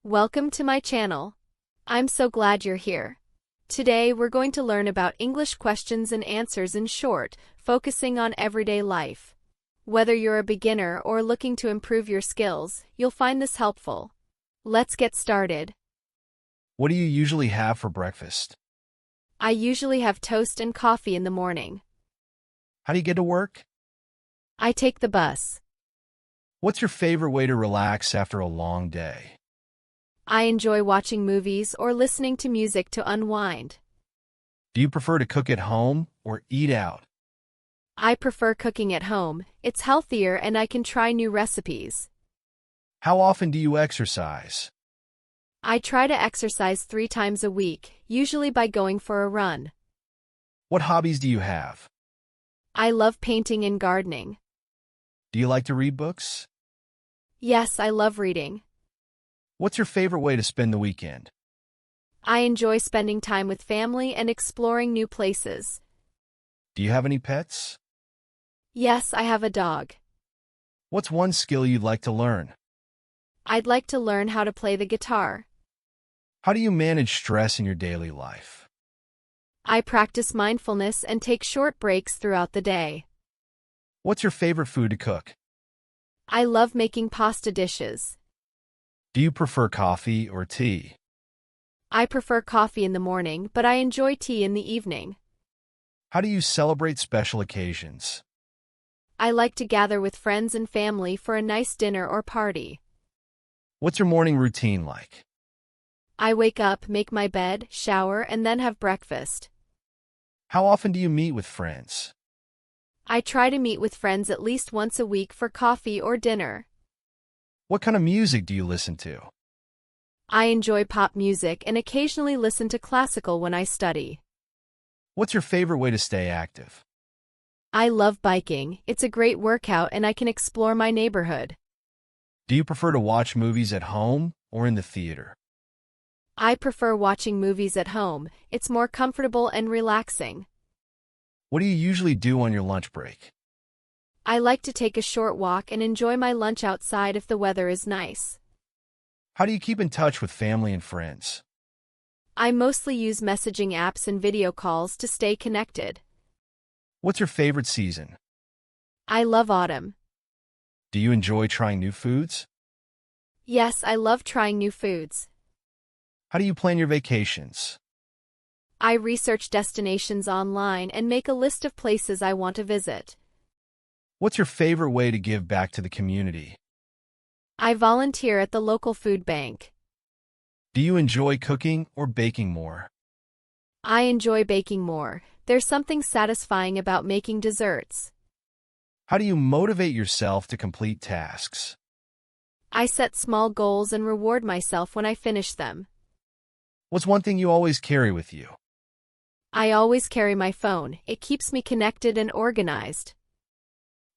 Welcome to my channel. I'm so glad you're here. Today we're going to learn about English questions and answers in short, focusing on everyday life. Whether you're a beginner or looking to improve your skills, you'll find this helpful. Let's get started. What do you usually have for breakfast? I usually have toast and coffee in the morning. How do you get to work? I take the bus. What's your favorite way to relax after a long day? I enjoy watching movies or listening to music to unwind. Do you prefer to cook at home or eat out? I prefer cooking at home. It's healthier and I can try new recipes. How often do you exercise? I try to exercise 3 times a week, usually by going for a run. What hobbies do you have? I love painting and gardening. Do you like to read books? Yes, I love reading. What's your favorite way to spend the weekend? I enjoy spending time with family and exploring new places. Do you have any pets? Yes, I have a dog. What's one skill you'd like to learn? I'd like to learn how to play the guitar. How do you manage stress in your daily life? I practice mindfulness and take short breaks throughout the day. What's your favorite food to cook? I love making pasta dishes. Do you prefer coffee or tea? I prefer coffee in the morning, but I enjoy tea in the evening. How do you celebrate special occasions? I like to gather with friends and family for a nice dinner or party. What's your morning routine like? I wake up, make my bed, shower, and then have breakfast. How often do you meet with friends? I try to meet with friends at least once a week for coffee or dinner. What kind of music do you listen to? I enjoy pop music and occasionally listen to classical when I study. What's your favorite way to stay active? I love biking. It's a great workout and I can explore my neighborhood. Do you prefer to watch movies at home or in the theater? I prefer watching movies at home. It's more comfortable and relaxing. What do you usually do on your lunch break? I like to take a short walk and enjoy my lunch outside if the weather is nice. How do you keep in touch with family and friends? I mostly use messaging apps and video calls to stay connected. What's your favorite season? I love autumn. Do you enjoy trying new foods? Yes, I love trying new foods. How do you plan your vacations? I research destinations online and make a list of places I want to visit. What's your favorite way to give back to the community? I volunteer at the local food bank. Do you enjoy cooking or baking more? I enjoy baking more. There's something satisfying about making desserts. How do you motivate yourself to complete tasks? I set small goals and reward myself when I finish them. What's one thing you always carry with you? I always carry my phone. It keeps me connected and organized.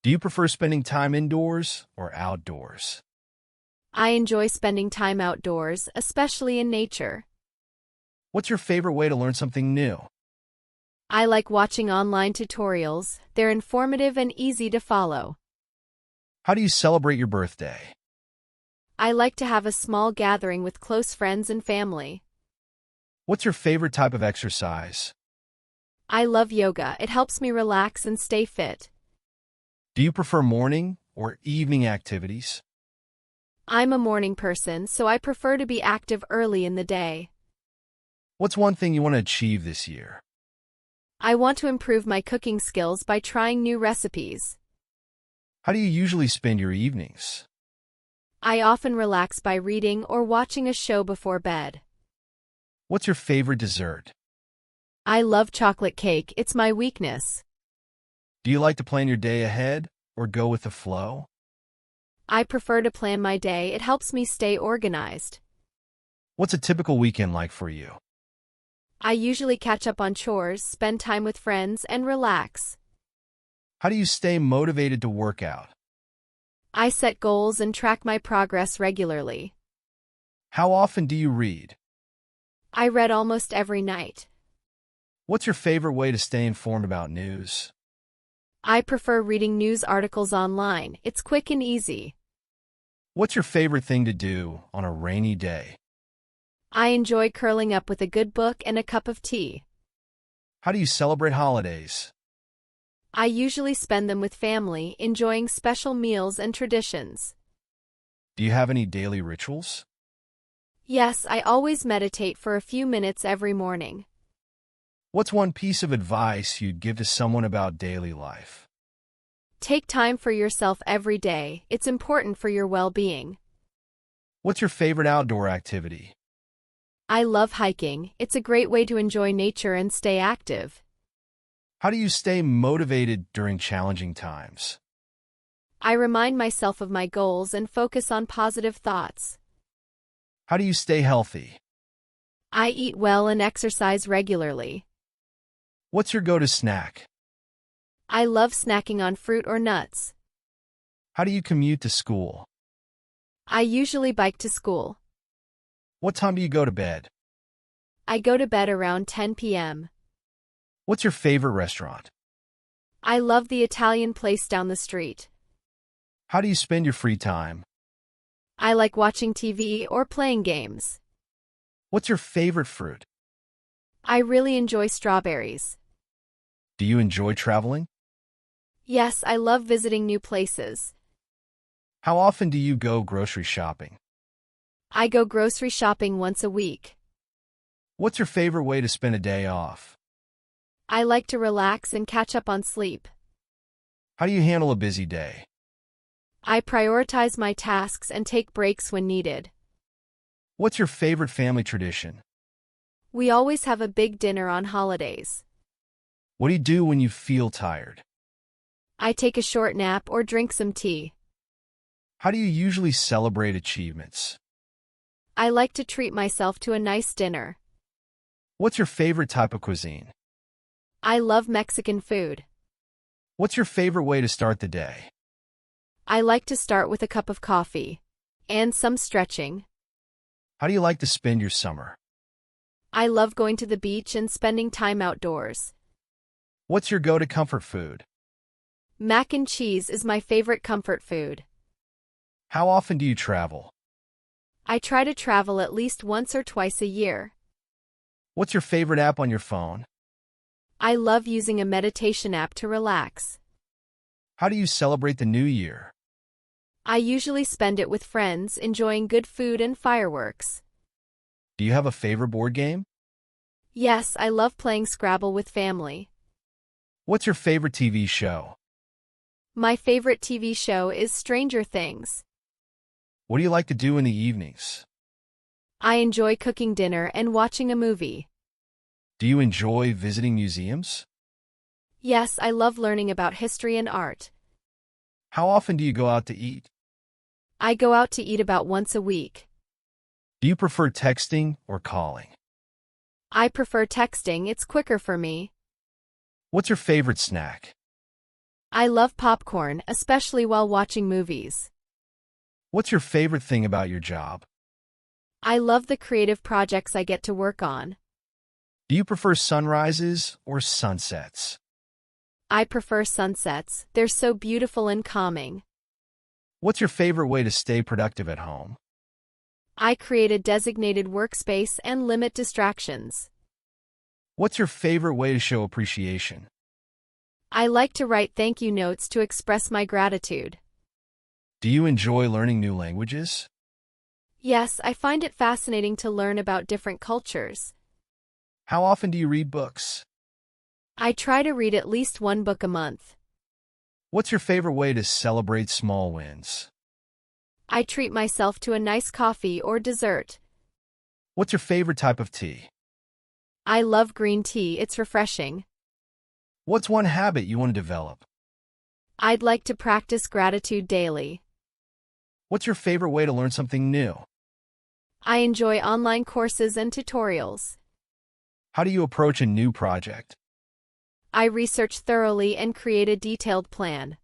Do you prefer spending time indoors or outdoors? I enjoy spending time outdoors, especially in nature. What's your favorite way to learn something new? I like watching online tutorials. They're informative and easy to follow. How do you celebrate your birthday? I like to have a small gathering with close friends and family. What's your favorite type of exercise? I love yoga. It helps me relax and stay fit. Do you prefer morning or evening activities? I'm a morning person, so I prefer to be active early in the day. What's one thing you want to achieve this year? I want to improve my cooking skills by trying new recipes. How do you usually spend your evenings? I often relax by reading or watching a show before bed. What's your favorite dessert? I love chocolate cake. It's my weakness. Do you like to plan your day ahead or go with the flow? I prefer to plan my day. It helps me stay organized. What's a typical weekend like for you? I usually catch up on chores, spend time with friends, and relax. How do you stay motivated to work out? I set goals and track my progress regularly. How often do you read? I read almost every night. What's your favorite way to stay informed about news? I prefer reading news articles online. It's quick and easy. What's your favorite thing to do on a rainy day? I enjoy curling up with a good book and a cup of tea. How do you celebrate holidays? I usually spend them with family, enjoying special meals and traditions. Do you have any daily rituals? Yes, I always meditate for a few minutes every morning. What's one piece of advice you'd give to someone about daily life? Take time for yourself every day. It's important for your well-being. What's your favorite outdoor activity? I love hiking. It's a great way to enjoy nature and stay active. How do you stay motivated during challenging times? I remind myself of my goals and focus on positive thoughts. How do you stay healthy? I eat well and exercise regularly. What's your go-to snack? I love snacking on fruit or nuts. How do you commute to school? I usually bike to school. What time do you go to bed? I go to bed around 10 p.m. What's your favorite restaurant? I love the Italian place down the street. How do you spend your free time? I like watching TV or playing games. What's your favorite fruit? I really enjoy strawberries. Do you enjoy traveling? Yes, I love visiting new places. How often do you go grocery shopping? I go grocery shopping once a week. What's your favorite way to spend a day off? I like to relax and catch up on sleep. How do you handle a busy day? I prioritize my tasks and take breaks when needed. What's your favorite family tradition? We always have a big dinner on holidays. What do you do when you feel tired? I take a short nap or drink some tea. How do you usually celebrate achievements? I like to treat myself to a nice dinner. What's your favorite type of cuisine? I love Mexican food. What's your favorite way to start the day? I like to start with a cup of coffee and some stretching. How do you like to spend your summer? I love going to the beach and spending time outdoors. What's your go-to comfort food? Mac and cheese is my favorite comfort food. How often do you travel? I try to travel at least once or twice a year. What's your favorite app on your phone? I love using a meditation app to relax. How do you celebrate the new year? I usually spend it with friends, enjoying good food and fireworks. Do you have a favorite board game? Yes, I love playing Scrabble with family. What's your favorite TV show? My favorite TV show is Stranger Things. What do you like to do in the evenings? I enjoy cooking dinner and watching a movie. Do you enjoy visiting museums? Yes, I love learning about history and art. How often do you go out to eat? I go out to eat about once a week. Do you prefer texting or calling? I prefer texting, it's quicker for me. What's your favorite snack? I love popcorn, especially while watching movies. What's your favorite thing about your job? I love the creative projects I get to work on. Do you prefer sunrises or sunsets? I prefer sunsets, they're so beautiful and calming. What's your favorite way to stay productive at home? I create a designated workspace and limit distractions. What's your favorite way to show appreciation? I like to write thank you notes to express my gratitude. Do you enjoy learning new languages? Yes, I find it fascinating to learn about different cultures. How often do you read books? I try to read at least one book a month. What's your favorite way to celebrate small wins? I treat myself to a nice coffee or dessert. What's your favorite type of tea? I love green tea, it's refreshing. What's one habit you want to develop? I'd like to practice gratitude daily. What's your favorite way to learn something new? I enjoy online courses and tutorials. How do you approach a new project? I research thoroughly and create a detailed plan.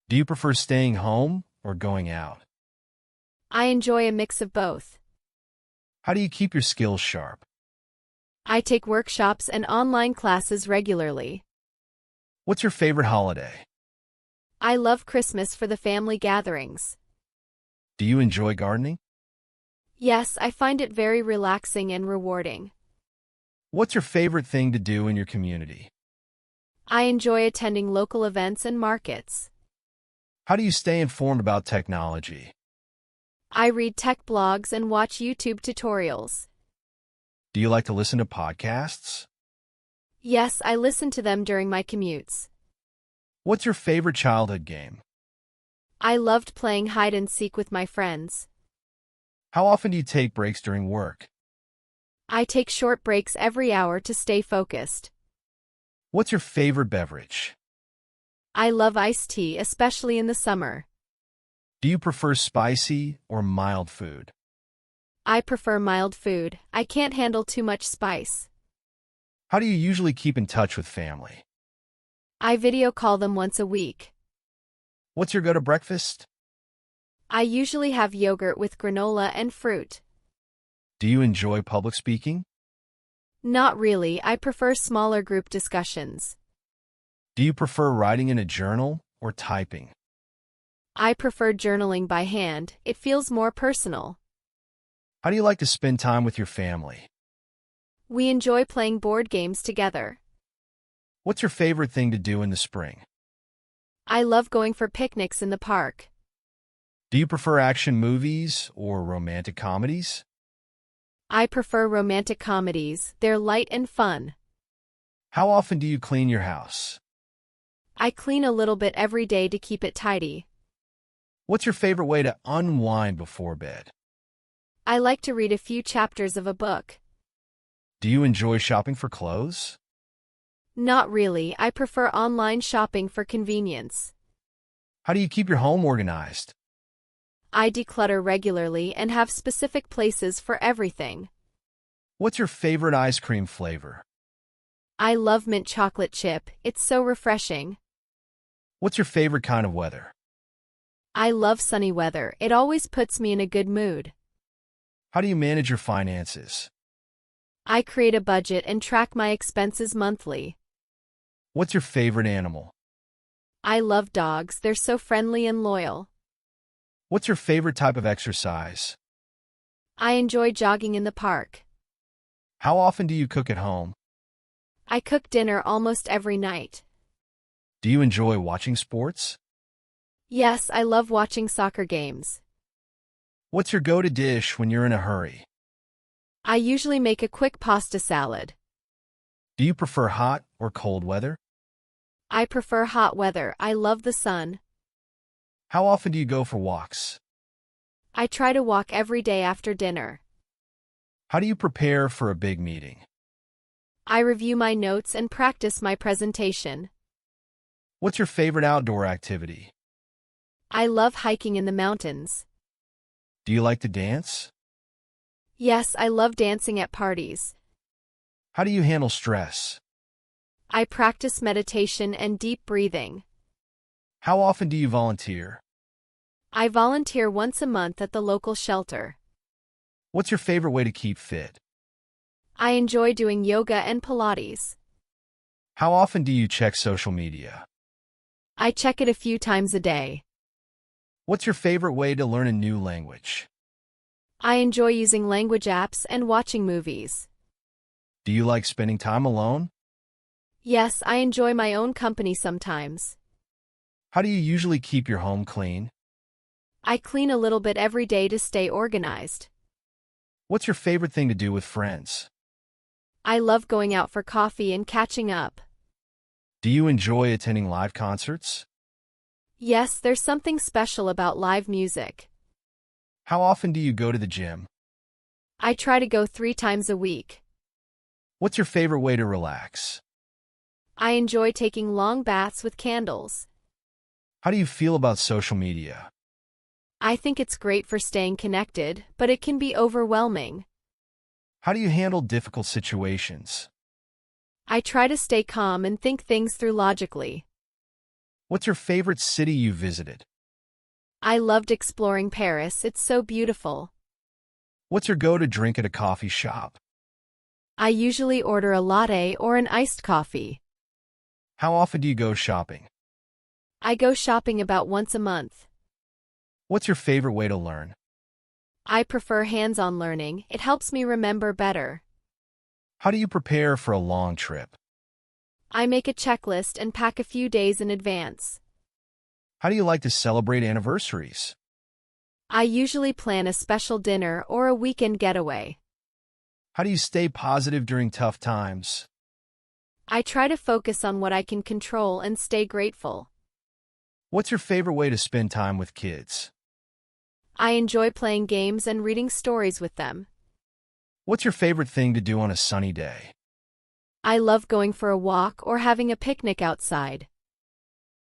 Do you prefer staying home or going out? I enjoy a mix of both. How do you keep your skills sharp? I take workshops and online classes regularly. What's your favorite holiday? I love Christmas for the family gatherings. Do you enjoy gardening? Yes, I find it very relaxing and rewarding. What's your favorite thing to do in your community? I enjoy attending local events and markets. How do you stay informed about technology? I read tech blogs and watch YouTube tutorials. Do you like to listen to podcasts? Yes, I listen to them during my commutes. What's your favorite childhood game? I loved playing hide and seek with my friends. How often do you take breaks during work? I take short breaks every hour to stay focused. What's your favorite beverage? I love iced tea, especially in the summer. Do you prefer spicy or mild food? I prefer mild food. I can't handle too much spice. How do you usually keep in touch with family? I video call them once a week. What's your go-to breakfast? I usually have yogurt with granola and fruit. Do you enjoy public speaking? Not really, I prefer smaller group discussions. Do you prefer writing in a journal or typing? I prefer journaling by hand, it feels more personal. How do you like to spend time with your family? We enjoy playing board games together. What's your favorite thing to do in the spring? I love going for picnics in the park. Do you prefer action movies or romantic comedies? I prefer romantic comedies, they're light and fun. How often do you clean your house? I clean a little bit every day to keep it tidy. What's your favorite way to unwind before bed? I like to read a few chapters of a book. Do you enjoy shopping for clothes? Not really, I prefer online shopping for convenience. How do you keep your home organized? I declutter regularly and have specific places for everything. What's your favorite ice cream flavor? I love mint chocolate chip, it's so refreshing. What's your favorite kind of weather? I love sunny weather, it always puts me in a good mood. How do you manage your finances? I create a budget and track my expenses monthly. What's your favorite animal? I love dogs, they're so friendly and loyal. What's your favorite type of exercise? I enjoy jogging in the park. How often do you cook at home? I cook dinner almost every night. Do you enjoy watching sports? Yes, I love watching soccer games. What's your go-to dish when you're in a hurry? I usually make a quick pasta salad. Do you prefer hot or cold weather? I prefer hot weather, I love the sun. How often do you go for walks? I try to walk every day after dinner. How do you prepare for a big meeting? I review my notes and practice my presentation. What's your favorite outdoor activity? I love hiking in the mountains. Do you like to dance? Yes, I love dancing at parties. How do you handle stress? I practice meditation and deep breathing. How often do you volunteer? I volunteer once a month at the local shelter. What's your favorite way to keep fit? I enjoy doing yoga and Pilates. How often do you check social media? I check it a few times a day. What's your favorite way to learn a new language? I enjoy using language apps and watching movies. Do you like spending time alone? Yes, I enjoy my own company sometimes. How do you usually keep your home clean? I clean a little bit every day to stay organized. What's your favorite thing to do with friends? I love going out for coffee and catching up. Do you enjoy attending live concerts? Yes, there's something special about live music. How often do you go to the gym? I try to go 3 times a week. What's your favorite way to relax? I enjoy taking long baths with candles. How do you feel about social media? I think it's great for staying connected, but it can be overwhelming. How do you handle difficult situations? I try to stay calm and think things through logically. What's your favorite city you visited? I loved exploring Paris, it's so beautiful. What's your go-to drink at a coffee shop? I usually order a latte or an iced coffee. How often do you go shopping? I go shopping about once a month. What's your favorite way to learn? I prefer hands-on learning. It helps me remember better. How do you prepare for a long trip? I make a checklist and pack a few days in advance. How do you like to celebrate anniversaries? I usually plan a special dinner or a weekend getaway. How do you stay positive during tough times? I try to focus on what I can control and stay grateful. What's your favorite way to spend time with kids? I enjoy playing games and reading stories with them. What's your favorite thing to do on a sunny day? I love going for a walk or having a picnic outside.